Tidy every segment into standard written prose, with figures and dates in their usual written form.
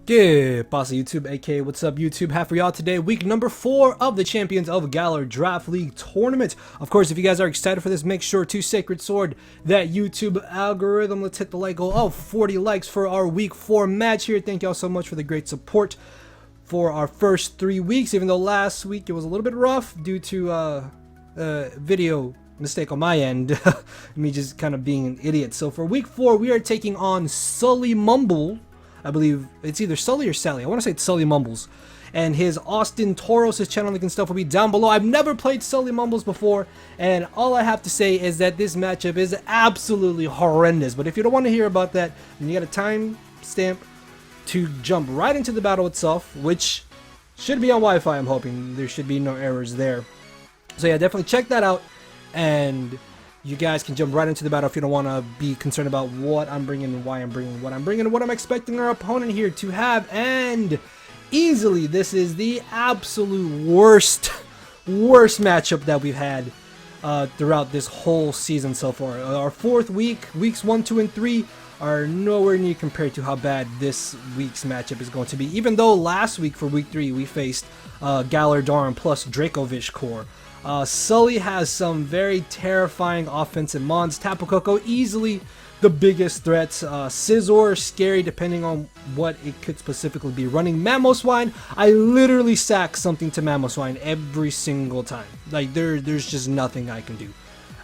Good boss of YouTube, aka what's up YouTube, half for y'all today, week number 4 of the Champions of Galar Draft League tournament. Of course, if you guys are excited for this, make sure to Sacred Sword that YouTube algorithm. Let's hit the like goal of 40 likes for our week 4 match here. Thank y'all so much for the great support for our first 3 weeks, even though last week it was a little bit rough due to video mistake on my end, me just kind of being an idiot. So for week 4, we are taking on Sallymumble. I believe it's either Sully or Sally. I want to say it's Sallymumbles. And his AUSTIN TAUROS, his channel link and stuff will be down below. I've never played Sallymumbles before, and all I have to say is that this matchup is absolutely horrendous. But if you don't want to hear about that, then you got a time stamp to jump right into the battle itself, which should be on Wi-Fi, I'm hoping. There should be no errors there. So yeah, definitely check that out. And you guys can jump right into the battle if you don't want to be concerned about what I'm bringing and why I'm bringing what I'm bringing and what I'm expecting our opponent here to have. And easily, this is the absolute worst matchup that we've had throughout this whole season so far. Our 4th week, weeks 1, 2, and 3 are nowhere near compared to how bad this week's matchup is going to be. Even though last week for week 3 we faced Galar plus Dracovish core. Sully has some very terrifying offensive mons. Tapu Koko, easily the biggest threats. Scizor, scary depending on what it could specifically be running. Mamoswine, I literally sack something to Mamoswine every single time. Like, there's just nothing I can do.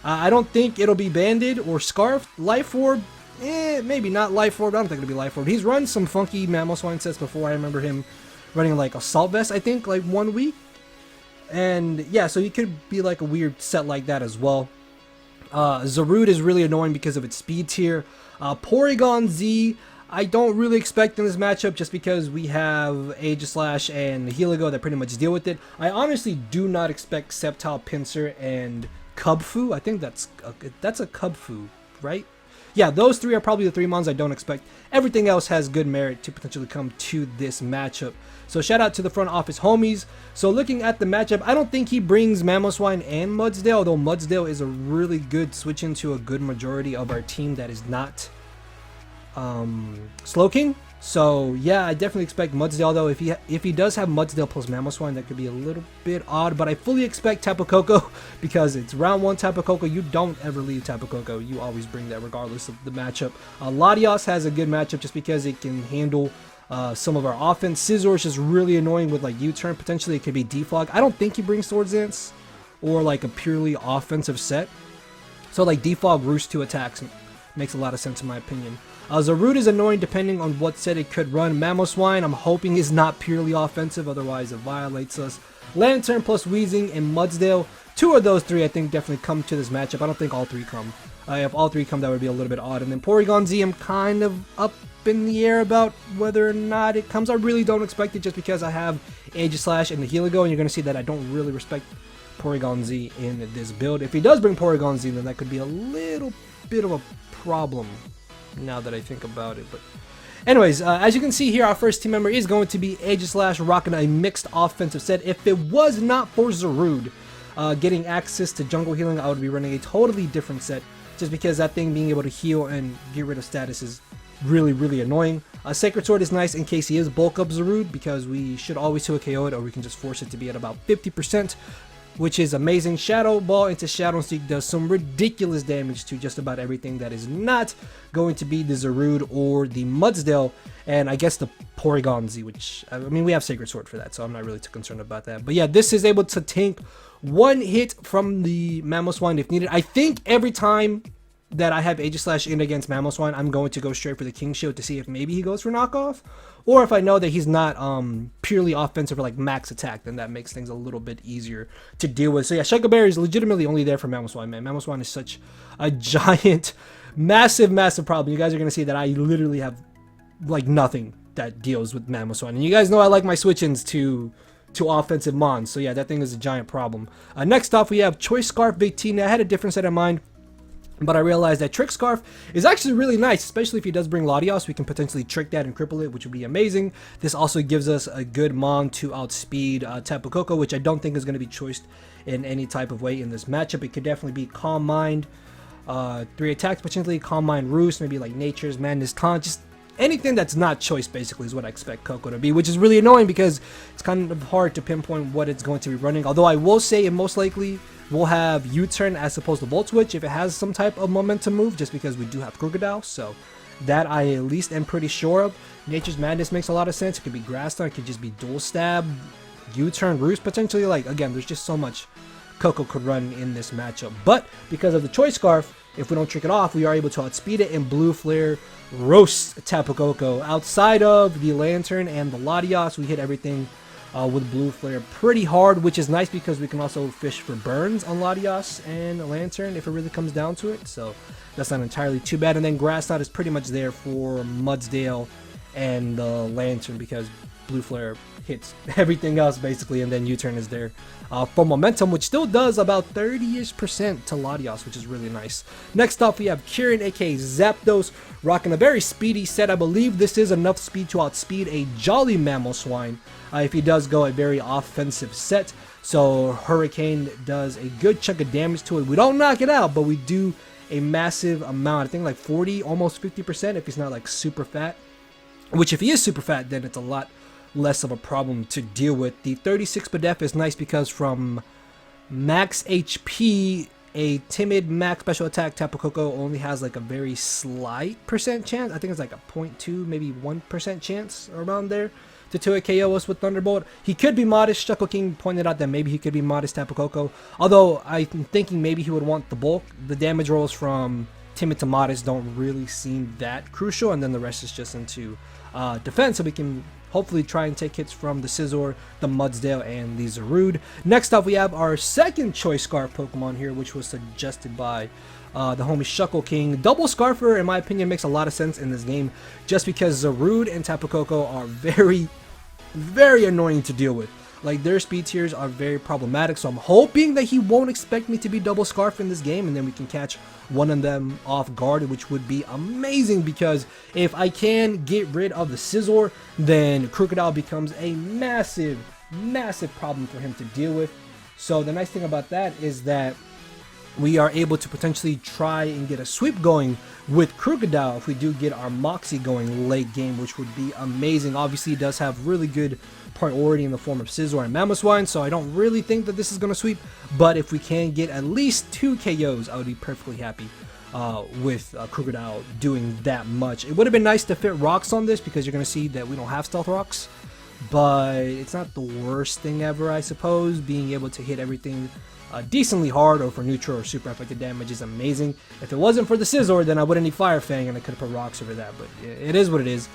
I don't think it'll be Banded or Scarf. Life Orb, maybe not Life Orb. I don't think it'll be Life Orb. He's run some funky Mamoswine sets before. I remember him running like Assault Vest, I think, like 1 week. And yeah, so you could be like a weird set like that as well. Zarude is really annoying because of its speed tier. Porygon-Z, I don't really expect in this matchup just because we have Aegislash and Heligo that pretty much deal with it. I honestly do not expect Sceptile, Pinsir, and Cubfu. I think that's a Cubfu, right? Yeah, those 3 are probably the 3 mons I don't expect. Everything else has good merit to potentially come to this matchup. So shout out to the front office homies. So looking at the matchup, I don't think he brings Mamoswine and Mudsdale, although Mudsdale is a really good switch into a good majority of our team that is not Slowking. So yeah, I definitely expect Mudsdale, though. If he does have Mudsdale plus Mamoswine, that could be a little bit odd, but I fully expect Tapu Koko because it's round 1 Tapu Koko. You don't ever leave Tapu Koko. You always bring that regardless of the matchup. Latios has a good matchup just because it can handle some of our offense. Scizor is just really annoying with like U-turn. Potentially it could be Defog. I don't think he brings Swords Dance or like a purely offensive set. So like Defog Roost 2 attacks makes a lot of sense in my opinion. Zarude is annoying depending on what set it could run. Mamoswine, I'm hoping is not purely offensive, otherwise it violates us. Lantern plus Weezing and Mudsdale, 2 of those 3 I think definitely come to this matchup. I don't think all 3 come. If all 3 come, that would be a little bit odd. And then Porygon-Z, I'm kind of up in the air about whether or not it comes. I really don't expect it just because I have Aegislash and the Heligo, and you're going to see that I don't really respect Porygon-Z in this build. If he does bring Porygon-Z, then that could be a little bit of a problem now that I think about it. But anyways, as you can see here, our first team member is going to be Aegislash, rocking a mixed offensive set. If it was not for Zarude getting access to jungle healing, I would be running a totally different set, just because that thing being able to heal and get rid of status is really annoying. Sacred Sword is nice in case he is bulk up Zarude, because we should always 2 KO it, or we can just force it to be at about 50%, which is amazing. Shadow Ball into Shadow Seek does some ridiculous damage to just about everything that is not going to be the Zarude or the Mudsdale, and I guess the Porygon-Z, which, I mean, we have Sacred Sword for that, so I'm not really too concerned about that. But yeah, this is able to tank 1 hit from the Mamoswine if needed. I think every time that I have Aegislash in against Mamoswine, I'm going to go straight for the King Shield to see if maybe he goes for knockoff, or if I know that he's not purely offensive or like max attack, then that makes things a little bit easier to deal with. So yeah, Shaco Berry is legitimately only there for Mamoswine, man. Mamoswine is such a giant, massive problem. You guys are going to see that I literally have like nothing that deals with Mamoswine, and you guys know I like my switch-ins to offensive mons, so yeah, that thing is a giant problem. Next off, we have Choice Scarf Big T. Now, I had a different set in mind, but I realized that Trick Scarf is actually really nice, especially if he does bring Latios. We can potentially trick that and cripple it, which would be amazing. This also gives us a good mon to outspeed Tapu Koko, which I don't think is going to be choiced in any type of way in this matchup. It could definitely be Calm Mind, 3 attacks potentially, Calm Mind Roost, maybe like Nature's Madness Taunt, just anything that's not choice basically is what I expect Coco to be, which is really annoying because it's kind of hard to pinpoint what it's going to be running. Although I will say it most likely will have U-turn as opposed to Volt Switch if it has some type of momentum move, just because we do have Krookodile, so that I at least am pretty sure of. Nature's Madness makes a lot of sense. It could be Grass Knot, it could just be Dual Stab, U-turn, Roost potentially. Like, again, there's just so much Coco could run in this matchup. But because of the Choice Scarf, if we don't trick it off, we are able to outspeed it and Blue Flare roast Tapu Koko. Outside of the Lantern and the Latios, we hit everything with Blue Flare pretty hard, which is nice because we can also fish for burns on Latios and Lantern if it really comes down to it. So that's not entirely too bad. And then Grass Knot is pretty much there for Mudsdale and the Lantern because Blue Flare hits everything else basically, and then U-turn is there for momentum, which still does about 30-ish% to Latios, which is really nice. Next up, we have Kieran, aka Zapdos, rocking a very speedy set. I believe this is enough speed to outspeed a Jolly Mamoswine if he does go a very offensive set. So Hurricane does a good chunk of damage to it. We don't knock it out, but we do a massive amount. I think like 40, almost 50% if he's not like super fat. Which if he is super fat, then it's a lot less of a problem to deal with. The 36 PDEF is nice because from max HP, a timid max special attack Tapu Koko only has like a very slight % chance. I think it's like a 0.2, maybe 1% chance around there to 2-hit KO us with Thunderbolt. He could be modest. Shuckle King pointed out that maybe he could be modest Tapu Koko. Although I'm thinking maybe he would want the bulk. The damage rolls from timid to modest don't really seem that crucial, and then the rest is just into defense, so we can hopefully try and take hits from the Scizor, the Mudsdale, and the Zarude. Next up, we have our second Choice Scarf Pokemon here, which was suggested by the homie Shuckle King. Double Scarfer, in my opinion, makes a lot of sense in this game, just because Zarude and Tapu Koko are very, very annoying to deal with. Like, their speed tiers are very problematic, so I'm hoping that he won't expect me to be Double Scarf in this game, and then we can catch one of them off guard, which would be amazing, because if I can get rid of the Scizor, then Krookodile becomes a massive, massive problem for him to deal with. So the nice thing about that is that we are able to potentially try and get a sweep going with Krookodile if we do get our Moxie going late game, which would be amazing. Obviously, he does have really good priority in the form of Scizor and Mamoswine, so I don't really think that this is going to sweep, but if we can get at least 2 KOs, I would be perfectly happy with Krookodile doing that much. It would have been nice to fit rocks on this because you're going to see that we don't have stealth rocks, but it's not the worst thing ever, I suppose. Being able to hit everything decently hard or for neutral or super effective damage is amazing. If it wasn't for the Scizor, then I wouldn't need Fire Fang and I could have put rocks over that, but it is what it is.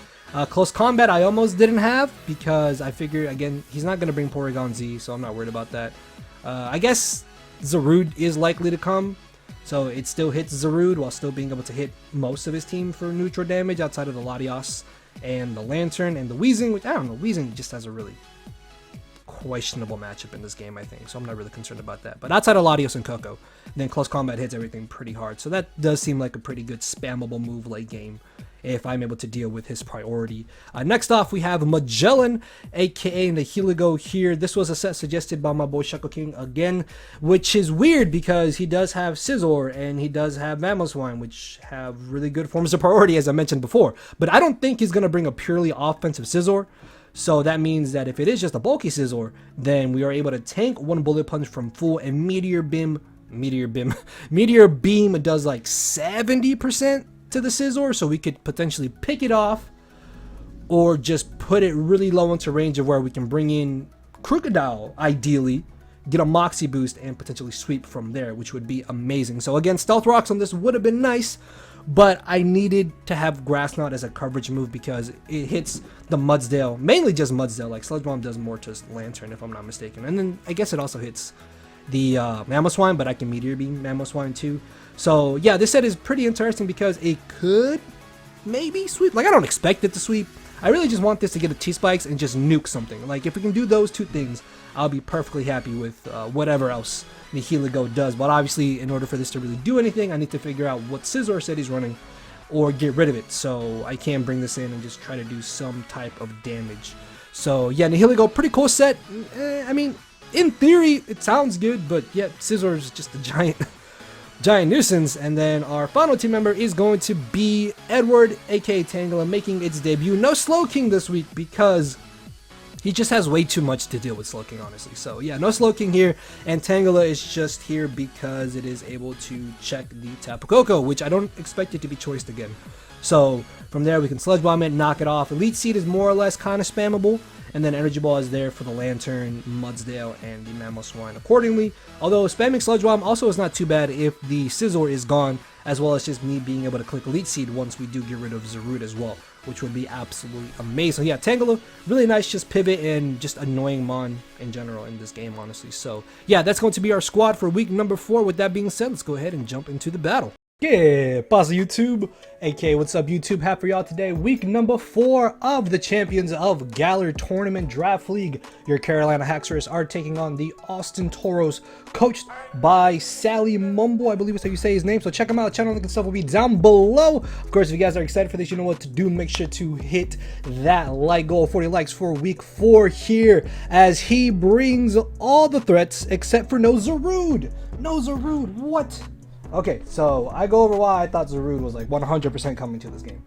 Close combat I almost didn't have because I figured, again, he's not going to bring Porygon-Z, so I'm not worried about that. I guess Zarude is likely to come, so it still hits Zarude while still being able to hit most of his team for neutral damage outside of the Latios and the Lantern and the Weezing, which I don't know, Weezing just has a really questionable matchup in this game, I think, so I'm not really concerned about that. But outside of Latios and Koko, then close combat hits everything pretty hard, so that does seem like a pretty good spammable move late game if I'm able to deal with his priority. Next off, we have Magellan, aka Nihilego here. This was a set suggested by my boy Shuckle King again, which is weird because he does have Scizor and he does have Mamoswine, which have really good forms of priority, as I mentioned before. But I don't think he's going to bring a purely offensive Scizor. So that means that if it is just a bulky Scizor, then we are able to tank one Bullet Punch from full, and Meteor Beam does like 70% to the Scizor, so we could potentially pick it off or just put it really low into range of where we can bring in Krookodile, ideally, get a Moxie boost, and potentially sweep from there, which would be amazing. So again, Stealth Rocks on this would have been nice, but I needed to have Grass Knot as a coverage move because it hits the Mudsdale, mainly just Mudsdale. Like Sludge Bomb does more to Lantern, if I'm not mistaken, and then I guess it also hits the Mamoswine, but I can Meteor Beam Mamoswine too. So yeah, this set is pretty interesting because it could maybe sweep. Like, I don't expect it to sweep. I really just want this to get a T-Spikes and just nuke something. Like, if we can do those two things, I'll be perfectly happy with whatever else Nihilego does. But obviously, in order for this to really do anything, I need to figure out what Scizor said he's running or get rid of it, so I can bring this in and just try to do some type of damage. So yeah, Nihilego, pretty cool set. I mean, in theory, it sounds good, but yeah, Scizor is just a giant Giant Nuisance, and then our final team member is going to be Edward, aka Tangela, making its debut. No Slowking this week because he just has way too much to deal with Slowking, honestly. So yeah, no Slowking here, and Tangela is just here because it is able to check the Tapu Koko, which I don't expect it to be choiced again. So from there we can Sludge Bomb it, knock it off. Elite Seed is more or less kind of spammable, and then Energy Ball is there for the Lantern, Mudsdale, and the Mamoswine accordingly. Although spamming Sludge Bomb also is not too bad if the Scizor is gone, as well as just me being able to click Elite Seed once we do get rid of Zarude as well, which would be absolutely amazing. Yeah, Tangela, really nice just pivot and just annoying Mon in general in this game, honestly. So yeah, that's going to be our squad for week number 4. With that being said, let's go ahead and jump into the battle. Yeah, pause YouTube. AK, what's up YouTube? Happy for y'all today. Week number 4 of the Champions of Galar Tournament Draft League. Your Carolina Haxorus are taking on the Austin Tauros, coached by Sallymumble, I believe is how you say his name. So check him out. Channel link and stuff will be down below. Of course, if you guys are excited for this, you know what to do. Make sure to hit that like goal. 40 likes for week 4 here, as he brings all the threats except for no Zarude. No Zarude. What? Okay, so I go over why I thought Zarude was like 100% coming to this game.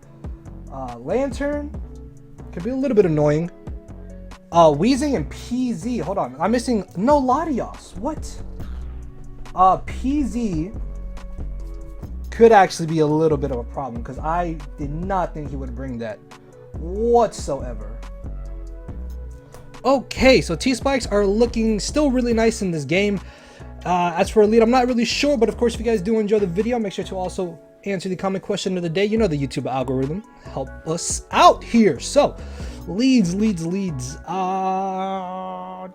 Lantern could be a little bit annoying. Weezing and PZ. Hold on, I'm missing no Latios. What? PZ could actually be a little bit of a problem because I did not think he would bring that whatsoever. Okay, so T-Spikes are looking still really nice in this game. As for Elite, I'm not really sure, but of course, if you guys do enjoy the video, make sure to also answer the comment question of the day. You know the YouTube algorithm help us out here. So, leads.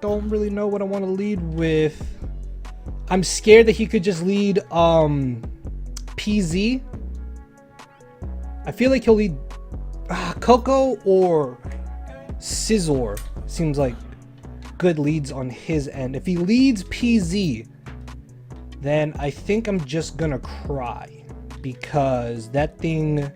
Don't really know what I want to lead with. I'm scared that he could just lead PZ. I feel like he'll lead Coco or Scizor. Seems like good leads on his end. If he leads PZ, then I think I'm just gonna cry, because that thing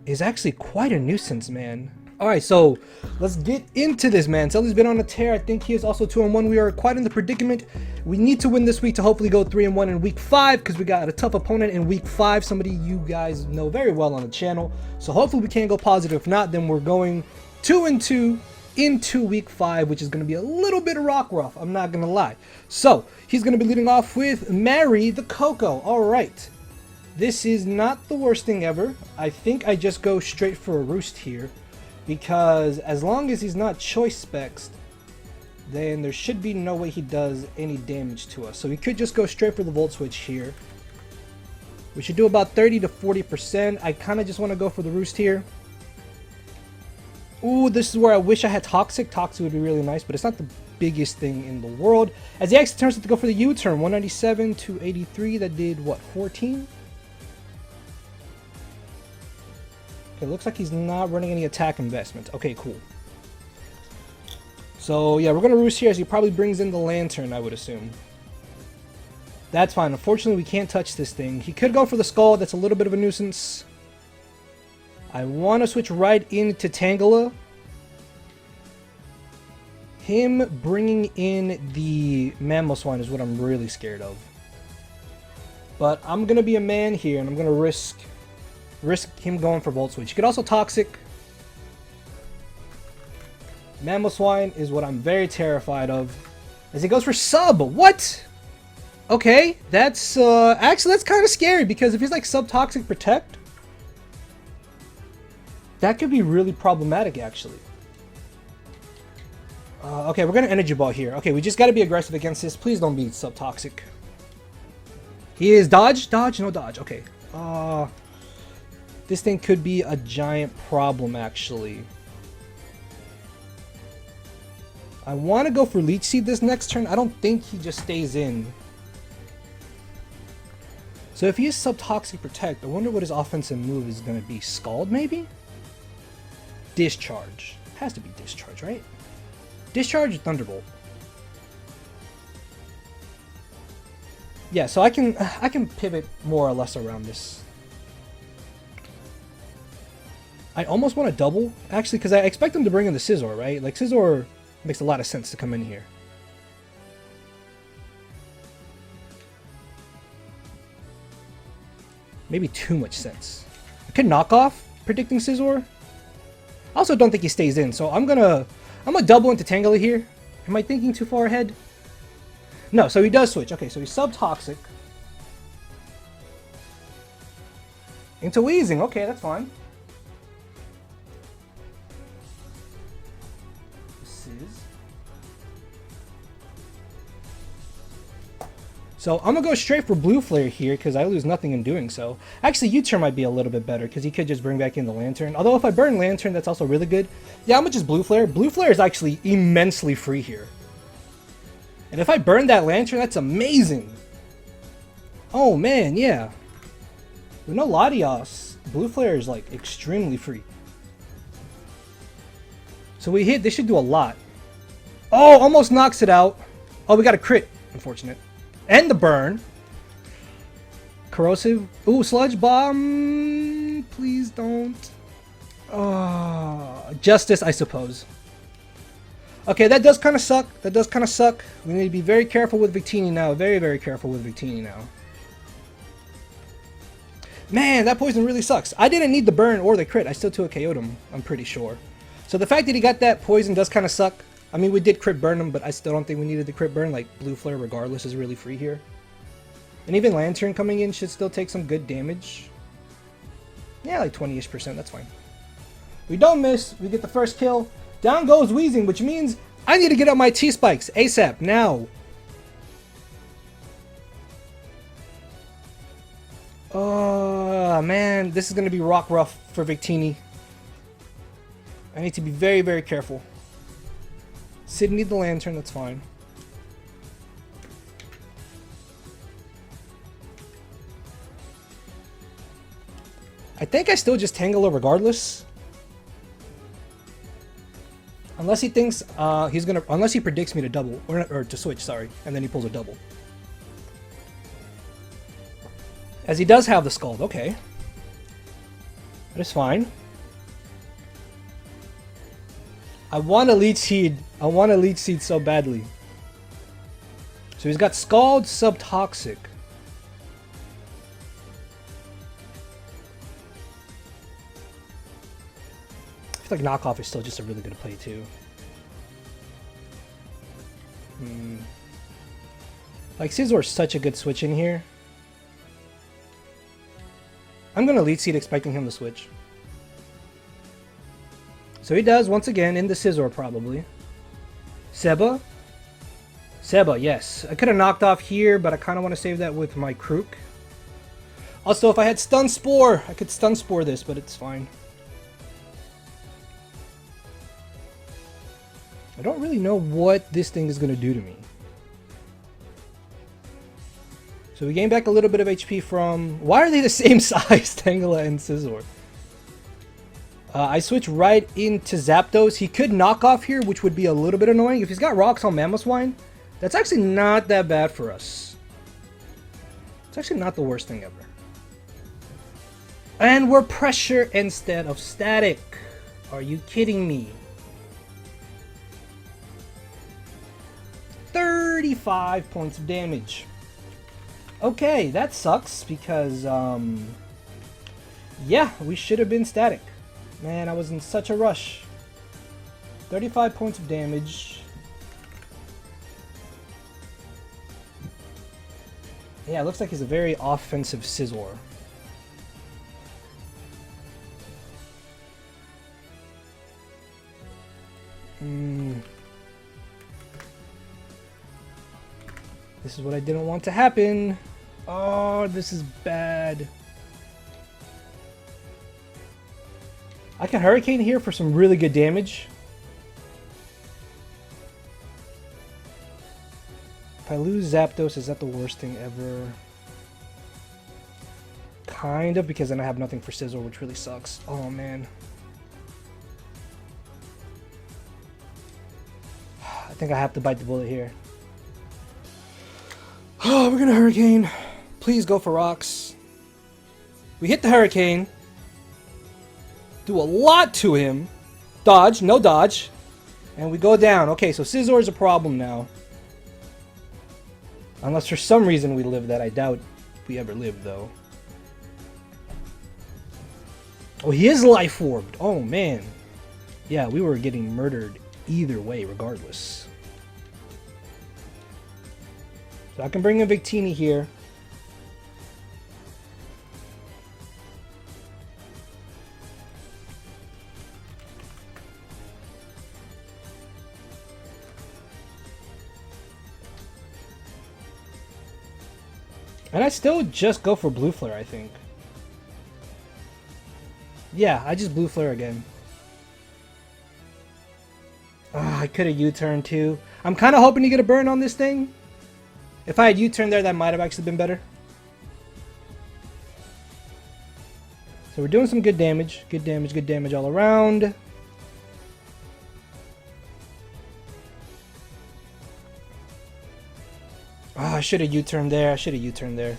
is actually quite a nuisance, man. Alright, so let's get into this, man. Sully's been on a tear. I think he is also 2-1. We are quite in the predicament. We need to win this week to hopefully go 3-1 in week 5, because we got a tough opponent in week 5, somebody you guys know very well on the channel. So hopefully we can go positive. If not, then we're going 2-2 into week 5, which is going to be a little bit rough, I'm not going to lie. So he's going to be leading off with Marry the Coco. All right, this is not the worst thing ever. I think I just go straight for a Roost here, because as long as he's not choice specs, then there should be no way he does any damage to us. So we could just go straight for the Volt Switch here. We should do about 30 to 40%. I kind of just want to go for the Roost here. Ooh, this is where I wish I had Toxic. Toxic would be really nice, but it's not the biggest thing in the world. As he actually turns out to go for the U-turn, 197 to 83. That did, what, 14? Okay, looks like he's not running any attack investment. Okay, cool. So, yeah, we're going to Roost here as he probably brings in the Lantern, I would assume. That's fine. Unfortunately, we can't touch this thing. He could go for the Skull. That's a little bit of a nuisance. I want to switch right into Tangela. Him bringing in the Mamoswine is what I'm really scared of. But I'm going to be a man here, and I'm going to risk him going for Volt Switch. He could also Toxic. Mamoswine is what I'm very terrified of, as he goes for Sub. What? Okay, that's actually that's kind of scary, because if he's like Sub Toxic Protect, that could be really problematic, actually. Okay, we're going to Energy Ball here. Okay, we just got to be aggressive against this. Please don't be Sub-Toxic. He is Dodge? Dodge? No Dodge. Okay. This thing could be a giant problem, actually. I want to go for Leech Seed this next turn. I don't think he just stays in. So if he is Sub-Toxic Protect, I wonder what his offensive move is going to be. Scald, maybe? Discharge. Has to be Discharge, right? Discharge or Thunderbolt? Yeah, so I can pivot more or less around this. I almost want to double, actually, because I expect him to bring in the Scizor, right? Like, Scizor makes a lot of sense to come in here. maybe too much sense. I could knock off predicting Scizor. I also don't think he stays in, so I'm gonna double into Tangela here. Am I thinking too far ahead? No, so he does switch. Okay, so he's sub-toxic. Into Weezing. Okay, that's fine. So I'm gonna go straight for Blue Flare here because I lose nothing in doing so. Actually, U-turn might be a little bit better because he could just bring back in the Lantern. Although if I burn Lantern, that's also really good. Yeah, I'm gonna just Blue Flare. Blue Flare is actually immensely free here. And if I burn that Lantern, that's amazing. Oh man, yeah. With no Latios, Blue Flare is like extremely free. So we hit, this should do a lot. Oh, almost knocks it out. Oh, we got a crit. Unfortunate. And the burn. Corrosive. Ooh, Sludge Bomb. Please don't. Oh, Justice, I suppose. Okay, that does kind of suck. That does kind of suck. We need to be very careful with Victini now. Very, very careful with Victini now. Man, that poison really sucks. I didn't need the burn or the crit. I still 2 KO'd him, I'm pretty sure. So the fact that he got that poison does kind of suck. I mean, we did crit burn him, but I still don't think we needed the crit burn. Like, Blue Flare, regardless, is really free here. And even Lantern coming in should still take some good damage. Yeah, like 20-ish%, that's fine. We don't miss. We get the first kill. Down goes Weezing, which means I need to get up my T-Spikes ASAP, now. Oh, man, this is going to be rock rough for Victini. I need to be very, very careful. Sid need the Lantern, that's fine. I think I still just Tangela regardless. Unless he thinks he's gonna, unless he predicts me to double, or to switch, sorry, and then he pulls a double. As he does have the Scald, okay. That is fine. I want to Leech Seed. I want to Leech Seed so badly. So he's got Scald, Sub-Toxic. I feel like Knockoff is still just a really good play too. Like Scizor is such a good switch in here. I'm going to Leech Seed expecting him to switch. So he does, once again, in the Scizor probably. Seba? Seba, yes. I could have knocked off here, but I kind of want to save that with my Krook. Also, if I had Stun Spore, I could Stun Spore this, but it's fine. I don't really know what this thing is going to do to me. So we gain back a little bit of HP from... Why are they the same size, Tangela and Scizor? I switch right into Zapdos. He could knock off here, which would be a little bit annoying. If he's got Rocks on Mamoswine, that's actually not that bad for us. It's actually not the worst thing ever. And we're Pressure instead of Static. Are you kidding me? 35 points of damage. Okay, that sucks because, yeah, we should have been Static. Man, I was in such a rush. 35 points of damage. Yeah, it looks like he's a very offensive Scizor. This is what I didn't want to happen. Oh, this is bad. I can Hurricane here for some really good damage. If I lose Zapdos, is that the worst thing ever? Kind of, because then I have nothing for Scizor, which really sucks. Oh, man. I think I have to bite the bullet here. Oh, we're gonna Hurricane. Please go for Rocks. We hit the Hurricane. Do a lot to him. Dodge, no dodge. And we go down. Okay, so Scizor is a problem now. Unless for some reason we live that. I doubt we ever live, though. Oh, he is life orbed. Oh, man. Yeah, we were getting murdered either way, regardless. So I can bring in Victini here. And I still just go for Blue Flare, I think. Yeah, I just Blue Flare again. I could have U-turned too. I'm kind of hoping to get a burn on this thing. If I had U-turned there, that might have actually been better. So we're doing some good damage. Good damage all around. Oh, I should have U-turned there. I should have U-turned there.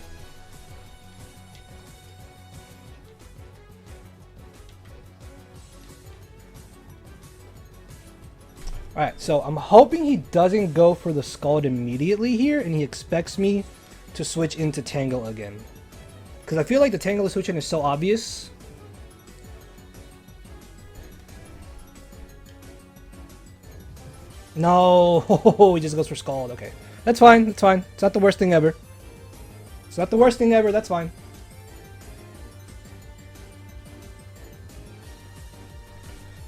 Alright, so I'm hoping he doesn't go for the Scald immediately here, and he expects me to switch into Tangle again. Because I feel like the Tangle switching is so obvious. No, he just goes for Scald. Okay, that's fine. That's fine. It's not the worst thing ever. It's not the worst thing ever. That's fine.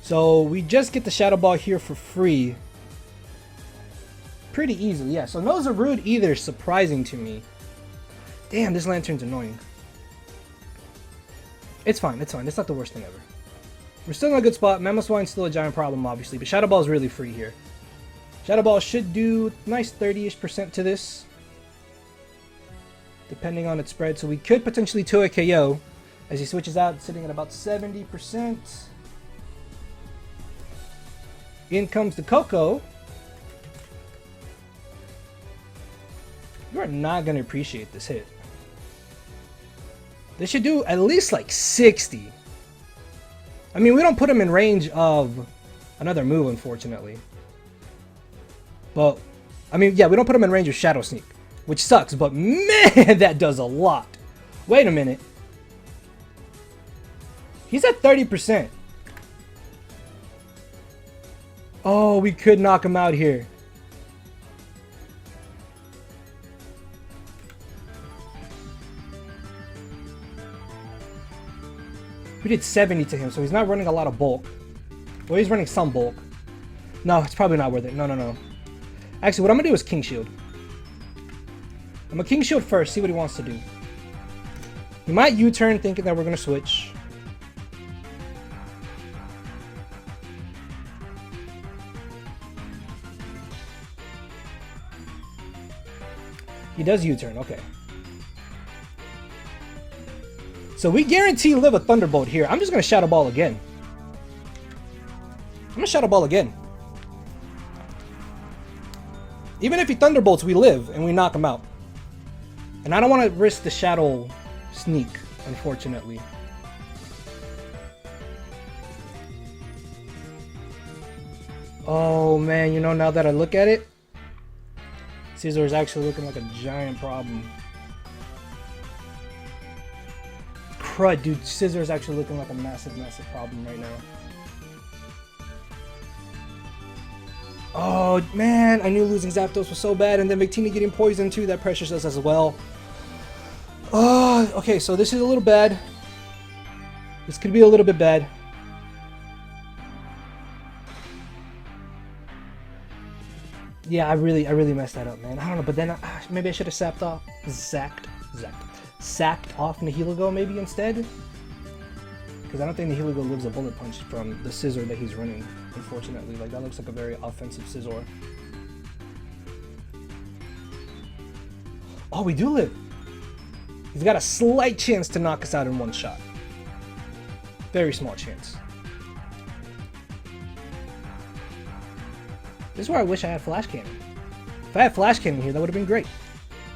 So we just get the Shadow Ball here for free. Pretty easily, yeah. So no Zarude either, surprising to me. Damn, this Lantern's annoying. It's fine, it's fine. It's not the worst thing ever. We're still in a good spot. Mamoswine's still a giant problem, obviously, but Shadow Ball is really free here. Shadow Ball should do nice 30-ish% to this, depending on its spread. So we could potentially 2 a KO as he switches out, sitting at about 70%. In comes the Coco. You are not going to appreciate this hit. This should do at least like 60. I mean, we don't put him in range of another move, unfortunately. But, I mean, yeah, we don't put him in range of Shadow Sneak, which sucks, but man, that does a lot. Wait a minute. He's at 30%. Oh, we could knock him out here. We did 70 to him, so he's not running a lot of bulk. Well, he's running some bulk. No, it's probably not worth it. No, no, no. Actually, what I'm going to do is King Shield. I'm going to King Shield first, see what he wants to do. He might U-turn thinking that we're going to switch. He does U-turn, okay. So we guarantee live a Thunderbolt here. I'm just going to Shadow Ball again. I'm going to Shadow Ball again. Even if he Thunderbolts, we live and we knock him out. And I don't want to risk the Shadow Sneak, unfortunately. Oh man, you know, now that I look at it, Scizor is actually looking like a giant problem. Crud, dude, Scizor is actually looking like a massive, massive problem right now. Oh man, I knew losing Zapdos was so bad, and then Victini getting poisoned too, that pressures us as well. Oh, okay, so this is a little bad. This could be a little bit bad. Yeah, I really messed that up, man. I don't know, but then maybe I should have sacked off Nihilego maybe instead, because I don't think Nihilego lives a bullet punch from the Scizor that he's running. Unfortunately, like that looks like a very offensive Scizor. Oh, we do live. He's got a slight chance to knock us out in one shot. Very small chance. This is where I wish I had Flash Cannon. If I had Flash Cannon here, that would have been great.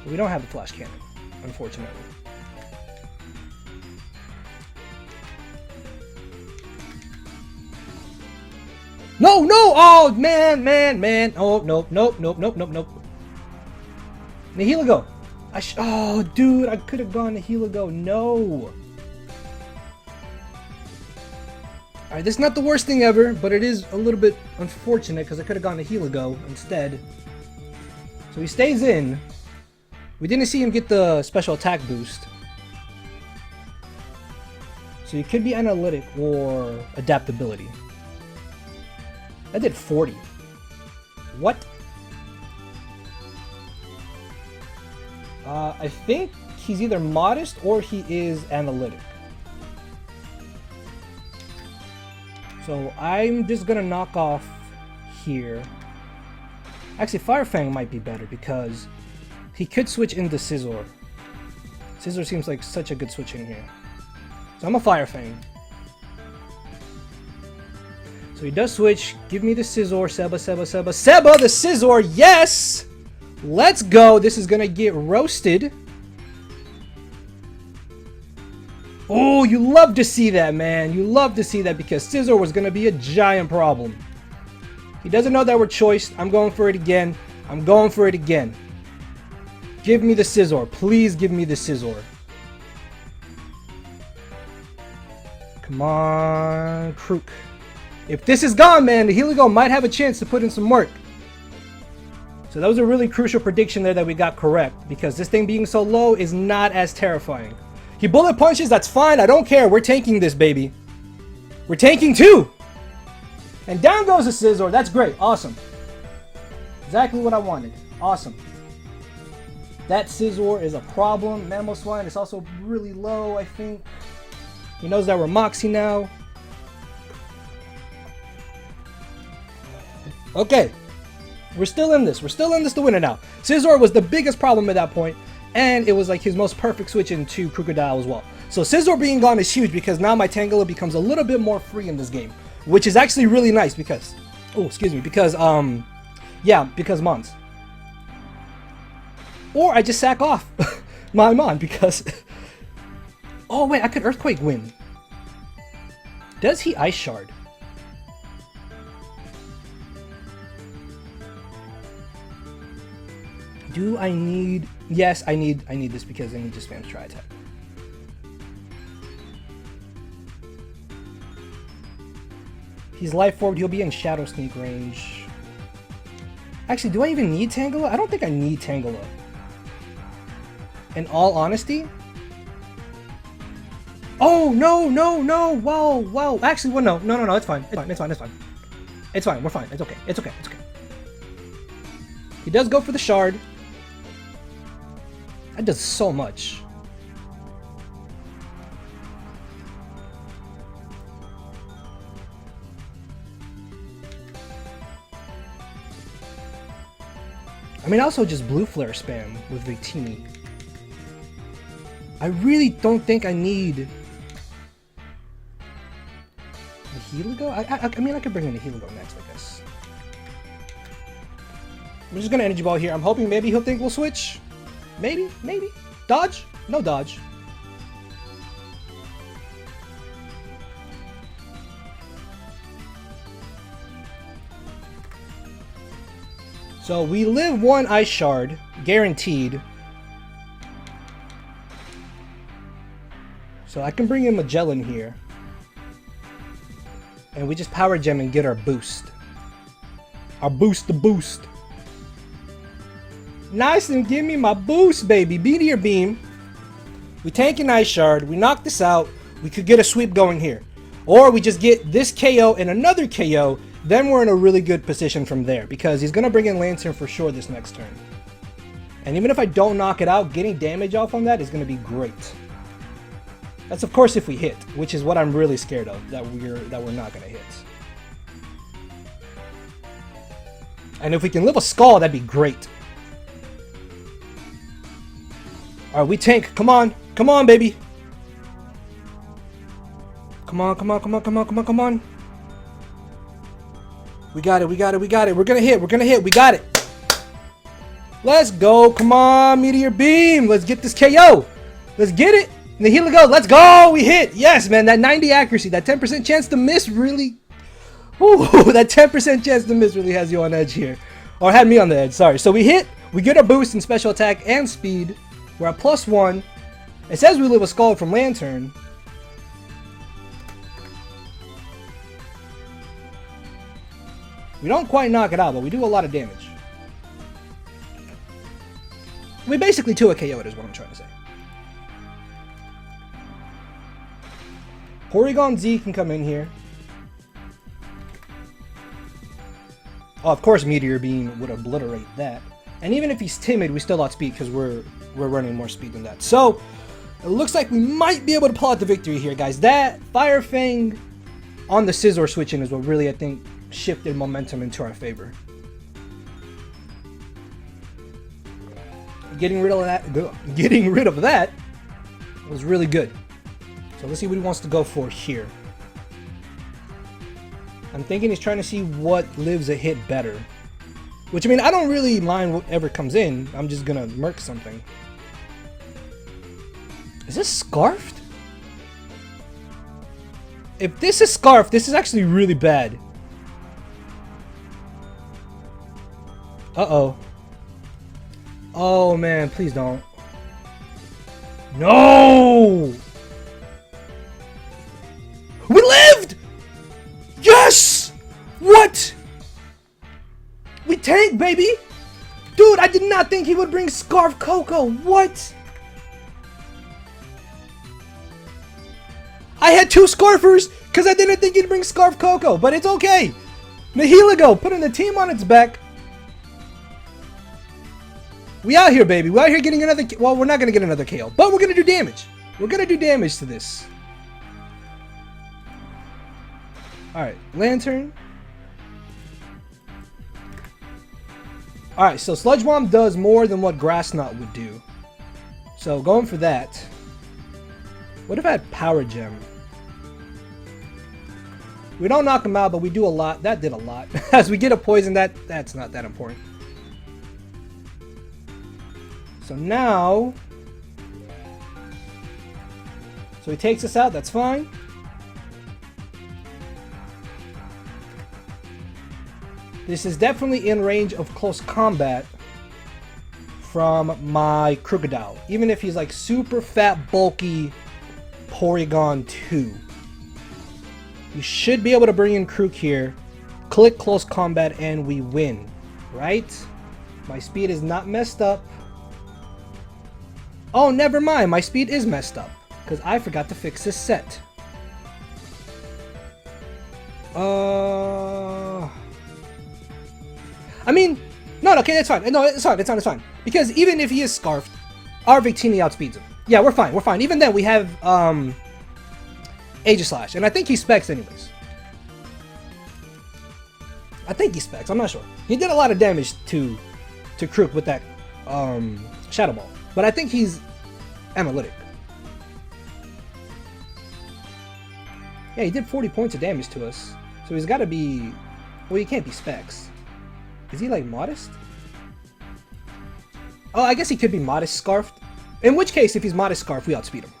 But we don't have the Flash Cannon, unfortunately. No, no! Oh, man! Oh, nope. Nihilego! Oh, dude, I could have gone Nihilego. No! Alright, this is not the worst thing ever, but it is a little bit unfortunate because I could have gone to Heligo instead. So he stays in. We didn't see him get the special attack boost. So he could be analytic or adaptability. I did 40. What? I think he's either modest or he is analytic. So I'm just gonna knock off here. Actually, Fire Fang might be better because he could switch into Scizor. Scizor seems like such a good switch in here. So I'm a Fire Fang. So he does switch. Give me the Scizor. Seba the Scizor. Yes! Let's go. This is gonna get roasted. Oh, you love to see that, man. You love to see that because Scizor was gonna be a giant problem. He doesn't know that we're choiced. I'm going for it again. I'm going for it again. Give me the Scizor. Please give me the Scizor. Come on, Krook. If this is gone, man, the Heligo might have a chance to put in some work. So that was a really crucial prediction there that we got correct because this thing being so low is not as terrifying. He bullet punches, that's fine. I don't care. We're tanking this, baby. We're tanking too. And down goes the Scizor. That's great. Awesome. Exactly what I wanted. Awesome. That Scizor is a problem. Mamoswine is also really low, I think. He knows that we're Moxie now. Okay. We're still in this. We're still in this to win it now. Scizor was the biggest problem at that point, and it was like his most perfect switch into Krookodile as well. So Scizor being gone is huge because now my Tangela becomes a little bit more free in this game, which is actually really nice because, oh, excuse me, because, yeah, because Mons. Or I just sack off my Mon because, oh wait, I could Earthquake win. Does he Ice Shard? Do I need... Yes, I need this because I need to spam Tri Attack. He's Life Orb, he'll be in Shadow Sneak range. Actually, do I even need Tangela? I don't think I need Tangela. In all honesty? Oh, no, no, no, wow. Actually, well, no, it's fine. It's fine, we're fine. It's okay. He does go for the Shard. That does so much. I mean, also just Blue Flare spam with Victini. I really don't think I need the Heligo. I mean, I could bring in the Heligo next, I guess. I'm just gonna Energy Ball here. I'm hoping maybe he'll think we'll switch. Maybe. Dodge? No dodge. So we live one Ice Shard, guaranteed. So I can bring in Magellan here. And we just Power Gem and get our boost. Our boost. Nice, and give me my boost, baby. Meteor Beam. We tank an Ice Shard. We knock this out. We could get a sweep going here. Or we just get this KO and another KO. Then we're in a really good position from there. Because he's going to bring in Lantern for sure this next turn. And even if I don't knock it out, getting damage off on that is going to be great. That's of course if we hit. Which is what I'm really scared of. That we're not going to hit. And if we can live a Skull, that'd be great. Alright, we tank. Come on, baby. Come on. We got it. We're gonna hit. We got it. Let's go. Come on, Meteor Beam. Let's get this KO. Let's get it. And the Heligo. Let's go. We hit. Yes, man. That 90 accuracy, that 10% chance to miss really... Ooh, that 10% chance to miss really has you on edge here. Or had me on the edge, sorry. So we hit. We get our boost in special attack and speed. We're at +1. It says we live a Skull from Lantern. We don't quite knock it out, but we do a lot of damage. We basically 2 KO it is what I'm trying to say. Porygon-Z can come in here. Oh, of course Meteor Beam would obliterate that. And even if he's timid, we still outspeed because we're running more speed than that. So, it looks like we might be able to pull out the victory here, guys. That Fire Fang on the Scizor switching is what really, I think, shifted momentum into our favor. Getting rid of that was really good. So let's see what he wants to go for here. I'm thinking he's trying to see what lives a hit better. Which, I mean, I don't really mind whatever comes in. I'm just gonna murk something. Is this Scarfed? If this is Scarfed, this is actually really bad. Uh-oh. Oh, man, please don't. No! We lived! Yes! What? We tanked, baby! Dude, I did not think he would bring Scarf Coco. What? I had 2 Scarfers because I didn't think he'd bring Scarf Coco, but it's okay. Nihilego putting the team on its back. We out here, baby. We out here getting another... Well, we're not going to get another KO, but we're going to do damage. We're going to do damage to this. Alright, Lantern. Alright, so Sludge Bomb does more than what Grass Knot would do. So, going for that. What if I had Power Gem? We don't knock him out, but we do a lot. That did a lot. As we get a poison, that's not that important. So now... So he takes us out, that's fine. This is definitely in range of close combat from my Krookodile. Even if he's like super fat, bulky Porygon-Z. We should be able to bring in Krook here, click close combat, and we win. Right? My speed is not messed up. Oh, never mind. My speed is messed up. Because I forgot to fix this set. I mean, no, okay, that's fine. No, it's fine, it's fine, it's fine. Because even if he is Scarfed, our Victini outspeeds him. Yeah, we're fine, we're fine. Even then, we have, Aegislash. And I think he specs anyways. I think he specs, I'm not sure. He did a lot of damage to Krook with that, Shadow Ball. But I think he's analytic. Yeah, he did 40 points of damage to us. So he's got to be... Well, he can't be specs. Is he like modest? Oh, I guess he could be modest Scarfed. In which case, if he's modest Scarf, we outspeed him.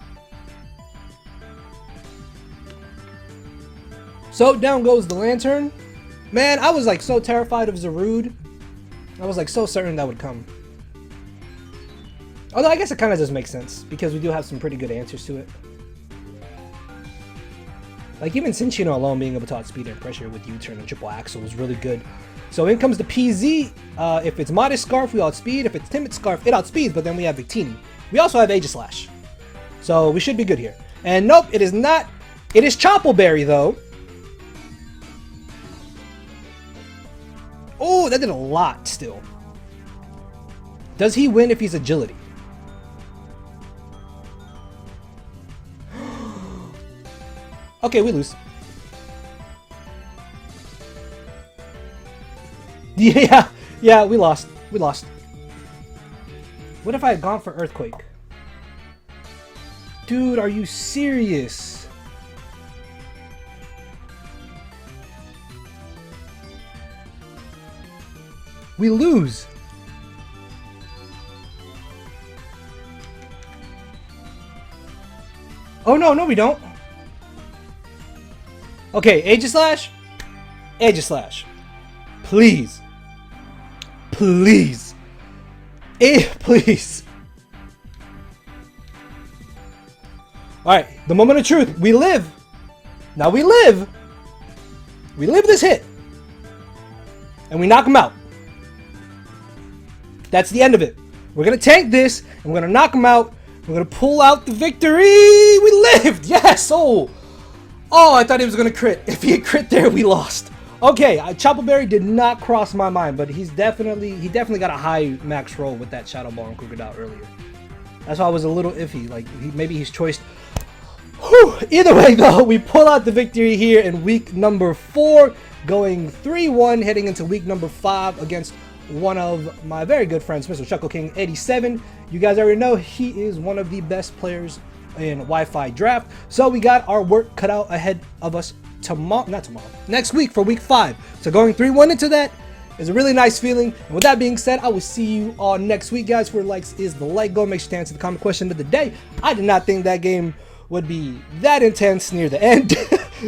So down goes the Lantern. Man, I was like so terrified of Zarude. I was like so certain that would come. Although I guess it kind of does make sense because we do have some pretty good answers to it. Like even Cinccino alone being able to outspeed and pressure with U-turn and triple axle was really good. So in comes the PZ. If it's modest Scarf, we outspeed. If it's timid Scarf, it outspeeds, but then we have Victini. We also have Aegislash. So we should be good here. And nope, it is not. It is Choppleberry though. Oh, that did a lot still. Does he win if he's Agility? Okay, we lose. Yeah, we lost. We lost. What if I had gone for Earthquake? Dude, are you serious? We lose. Oh no, no we don't. Okay, Aegislash? Aegislash. Please. Please. Please. Alright, the moment of truth. We live. Now we live. We live this hit. and we knock him out. That's the end of it. We're going to tank this, and we're going to knock him out. We're going to pull out the victory. We lived. Yes. Oh, I thought he was going to crit. If he had crit there, we lost. Okay, Choppleberry did not cross my mind, but he definitely got a high max roll with that Shadow Ball and Krookodile earlier. That's why I was a little iffy. Like, maybe he's choiced. Whew. Either way, though, we pull out the victory here in week number 4, going 3-1, heading into week number 5 against one of my very good friends, Mr. Chuckle King 87. You guys already know he is one of the best players in Wi-Fi draft. So we got our work cut out ahead of us next week for week 5. So going 3-1 into that is a really nice feeling. And with that being said, I will see you all next week, guys. For likes is the like goal. Make sure to answer the comment question of the day. I did not think that game would be that intense near the end.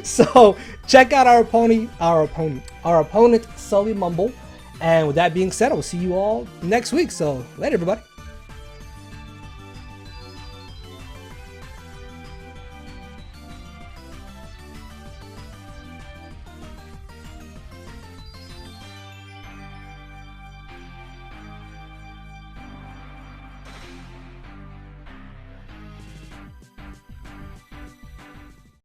So check out our opponent Sallymumble. And with that being said, I will see you all next week. So later, everybody.